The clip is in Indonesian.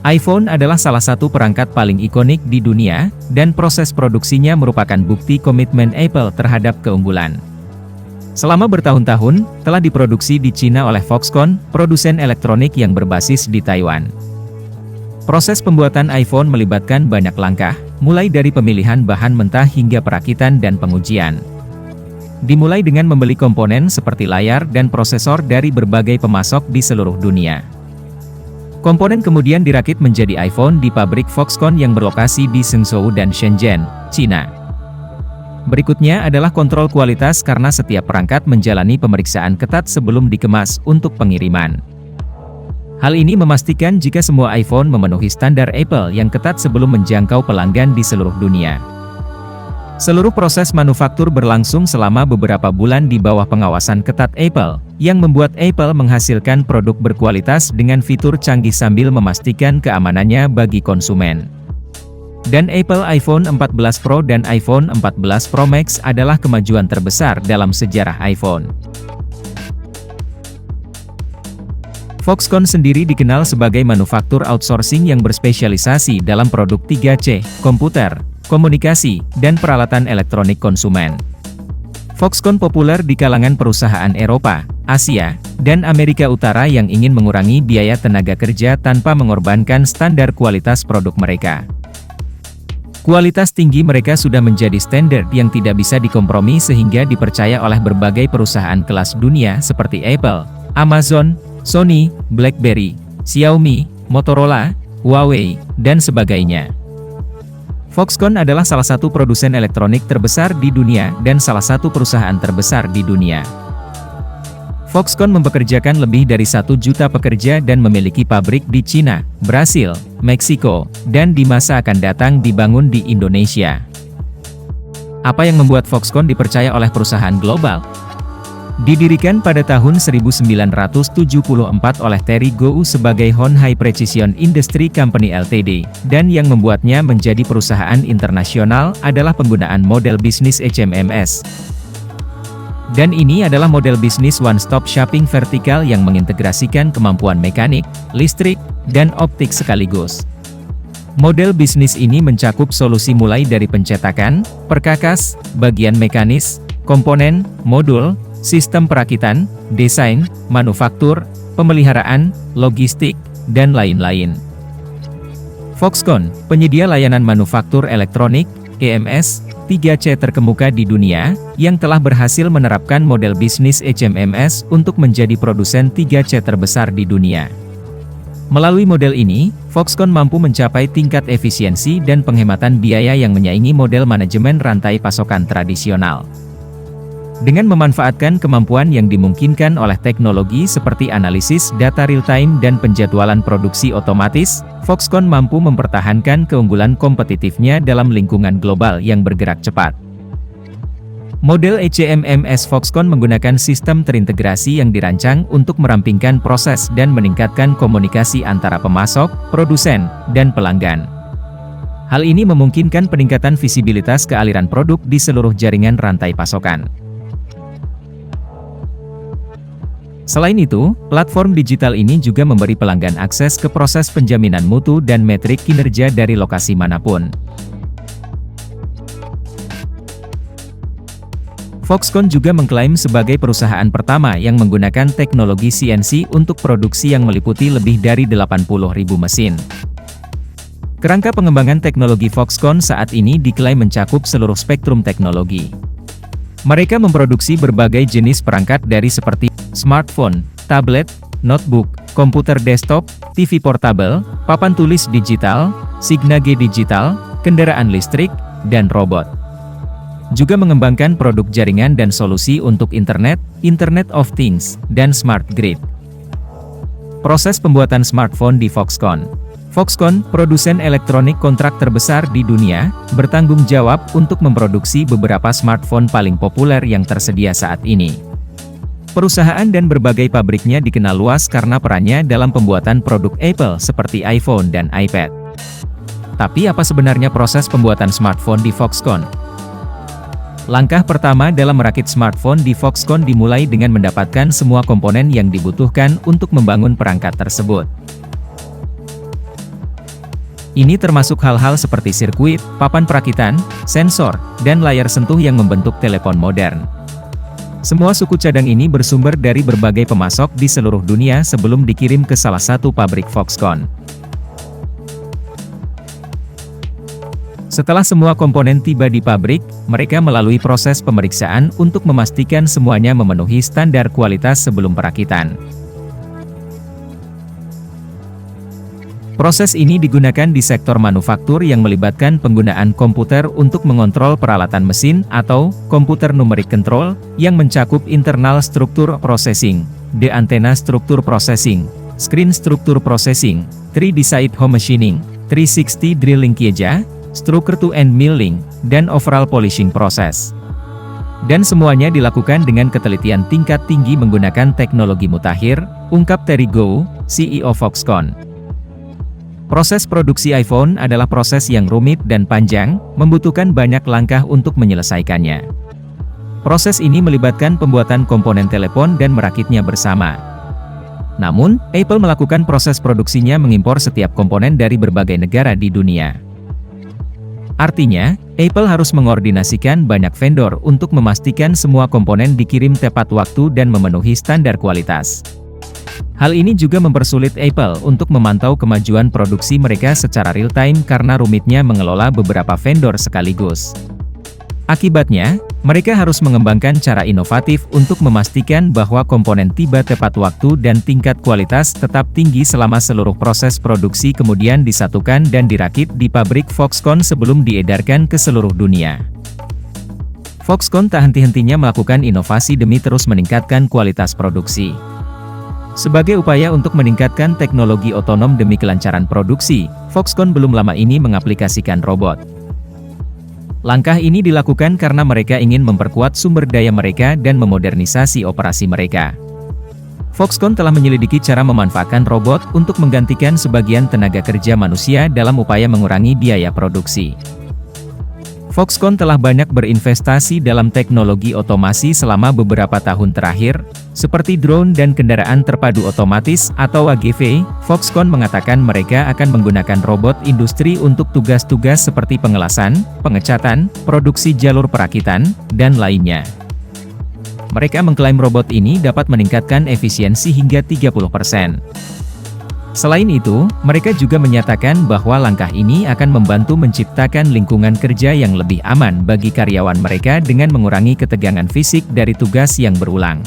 iPhone adalah salah satu perangkat paling ikonik di dunia, dan proses produksinya merupakan bukti komitmen Apple terhadap keunggulan. Selama bertahun-tahun, telah diproduksi di Cina oleh Foxconn, produsen elektronik yang berbasis di Taiwan. Proses pembuatan iPhone melibatkan banyak langkah, mulai dari pemilihan bahan mentah hingga perakitan dan pengujian. Dimulai dengan membeli komponen seperti layar dan prosesor dari berbagai pemasok di seluruh dunia. Komponen kemudian dirakit menjadi iPhone di pabrik Foxconn yang berlokasi di Zhengzhou dan Shenzhen, Cina. Berikutnya adalah kontrol kualitas karena setiap perangkat menjalani pemeriksaan ketat sebelum dikemas untuk pengiriman. Hal ini memastikan jika semua iPhone memenuhi standar Apple yang ketat sebelum menjangkau pelanggan di seluruh dunia. Seluruh proses manufaktur berlangsung selama beberapa bulan di bawah pengawasan ketat Apple, yang membuat Apple menghasilkan produk berkualitas dengan fitur canggih sambil memastikan keamanannya bagi konsumen. Dan Apple iPhone 14 Pro dan iPhone 14 Pro Max adalah kemajuan terbesar dalam sejarah iPhone. Foxconn sendiri dikenal sebagai manufaktur outsourcing yang berspesialisasi dalam produk 3C, komputer, komunikasi, dan peralatan elektronik konsumen. Foxconn populer di kalangan perusahaan Eropa, Asia, dan Amerika Utara yang ingin mengurangi biaya tenaga kerja tanpa mengorbankan standar kualitas produk mereka. Kualitas tinggi mereka sudah menjadi standar yang tidak bisa dikompromi sehingga dipercaya oleh berbagai perusahaan kelas dunia seperti Apple, Amazon, Sony, BlackBerry, Xiaomi, Motorola, Huawei, dan sebagainya. Foxconn adalah salah satu produsen elektronik terbesar di dunia dan salah satu perusahaan terbesar di dunia. Foxconn mempekerjakan lebih dari 1 juta pekerja dan memiliki pabrik di Cina, Brasil, Meksiko, dan di masa akan datang dibangun di Indonesia. Apa yang membuat Foxconn dipercaya oleh perusahaan global? Didirikan pada tahun 1974 oleh Terry Gou sebagai Hon Hai Precision Industry Company Ltd, dan yang membuatnya menjadi perusahaan internasional adalah penggunaan model bisnis HMMS. Dan ini adalah model bisnis one-stop shopping vertikal yang mengintegrasikan kemampuan mekanik, listrik, dan optik sekaligus. Model bisnis ini mencakup solusi mulai dari pencetakan, perkakas, bagian mekanis, komponen, modul, sistem perakitan, desain, manufaktur, pemeliharaan, logistik, dan lain-lain. Foxconn, penyedia layanan manufaktur elektronik, EMS, 3C terkemuka di dunia, yang telah berhasil menerapkan model bisnis HMMS untuk menjadi produsen 3C terbesar di dunia. Melalui model ini, Foxconn mampu mencapai tingkat efisiensi dan penghematan biaya yang menyaingi model manajemen rantai pasokan tradisional. Dengan memanfaatkan kemampuan yang dimungkinkan oleh teknologi seperti analisis data real-time dan penjadwalan produksi otomatis, Foxconn mampu mempertahankan keunggulan kompetitifnya dalam lingkungan global yang bergerak cepat. Model HMMS Foxconn menggunakan sistem terintegrasi yang dirancang untuk merampingkan proses dan meningkatkan komunikasi antara pemasok, produsen, dan pelanggan. Hal ini memungkinkan peningkatan visibilitas kealiran produk di seluruh jaringan rantai pasokan. Selain itu, platform digital ini juga memberi pelanggan akses ke proses penjaminan mutu dan metrik kinerja dari lokasi manapun. Foxconn juga mengklaim sebagai perusahaan pertama yang menggunakan teknologi CNC untuk produksi yang meliputi lebih dari 80.000 mesin. Kerangka pengembangan teknologi Foxconn saat ini diklaim mencakup seluruh spektrum teknologi. Mereka memproduksi berbagai jenis perangkat dari seperti smartphone, tablet, notebook, komputer desktop, TV portable, papan tulis digital, Signage digital, kendaraan listrik, dan robot. Juga mengembangkan produk jaringan dan solusi untuk internet, Internet of Things, dan smart grid. Proses pembuatan smartphone di Foxconn. Foxconn, produsen elektronik kontrak terbesar di dunia, bertanggung jawab untuk memproduksi beberapa smartphone paling populer yang tersedia saat ini. Perusahaan dan berbagai pabriknya dikenal luas karena perannya dalam pembuatan produk Apple seperti iPhone dan iPad. Tapi apa sebenarnya proses pembuatan smartphone di Foxconn? Langkah pertama dalam merakit smartphone di Foxconn dimulai dengan mendapatkan semua komponen yang dibutuhkan untuk membangun perangkat tersebut. Ini termasuk hal-hal seperti sirkuit, papan perakitan, sensor, dan layar sentuh yang membentuk telepon modern. Semua suku cadang ini bersumber dari berbagai pemasok di seluruh dunia sebelum dikirim ke salah satu pabrik Foxconn. Setelah semua komponen tiba di pabrik, mereka melalui proses pemeriksaan untuk memastikan semuanya memenuhi standar kualitas sebelum perakitan. Proses ini digunakan di sektor manufaktur yang melibatkan penggunaan komputer untuk mengontrol peralatan mesin atau komputer numeric control yang mencakup internal struktur processing, the antenna struktur processing, screen struktur processing, 3D side home machining, 360 drilling kieja, struktur to-end milling, dan overall polishing process. Dan semuanya dilakukan dengan ketelitian tingkat tinggi menggunakan teknologi mutakhir, ungkap Terry Gou, CEO Foxconn. Proses produksi iPhone adalah proses yang rumit dan panjang, membutuhkan banyak langkah untuk menyelesaikannya. Proses ini melibatkan pembuatan komponen telepon dan merakitnya bersama. Namun, Apple melakukan proses produksinya mengimpor setiap komponen dari berbagai negara di dunia. Artinya, Apple harus mengordinasikan banyak vendor untuk memastikan semua komponen dikirim tepat waktu dan memenuhi standar kualitas. Hal ini juga mempersulit Apple untuk memantau kemajuan produksi mereka secara real-time karena rumitnya mengelola beberapa vendor sekaligus. Akibatnya, mereka harus mengembangkan cara inovatif untuk memastikan bahwa komponen tiba tepat waktu dan tingkat kualitas tetap tinggi selama seluruh proses produksi kemudian disatukan dan dirakit di pabrik Foxconn sebelum diedarkan ke seluruh dunia. Foxconn tak henti-hentinya melakukan inovasi demi terus meningkatkan kualitas produksi. Sebagai upaya untuk meningkatkan teknologi otonom demi kelancaran produksi, Foxconn belum lama ini mengaplikasikan robot. Langkah ini dilakukan karena mereka ingin memperkuat sumber daya mereka dan memodernisasi operasi mereka. Foxconn telah menyelidiki cara memanfaatkan robot untuk menggantikan sebagian tenaga kerja manusia dalam upaya mengurangi biaya produksi. Foxconn telah banyak berinvestasi dalam teknologi otomasi selama beberapa tahun terakhir, seperti drone dan kendaraan terpadu otomatis atau AGV. Foxconn mengatakan mereka akan menggunakan robot industri untuk tugas-tugas seperti pengelasan, pengecatan, produksi jalur perakitan, dan lainnya. Mereka mengklaim robot ini dapat meningkatkan efisiensi hingga 30%. Selain itu, mereka juga menyatakan bahwa langkah ini akan membantu menciptakan lingkungan kerja yang lebih aman bagi karyawan mereka dengan mengurangi ketegangan fisik dari tugas yang berulang.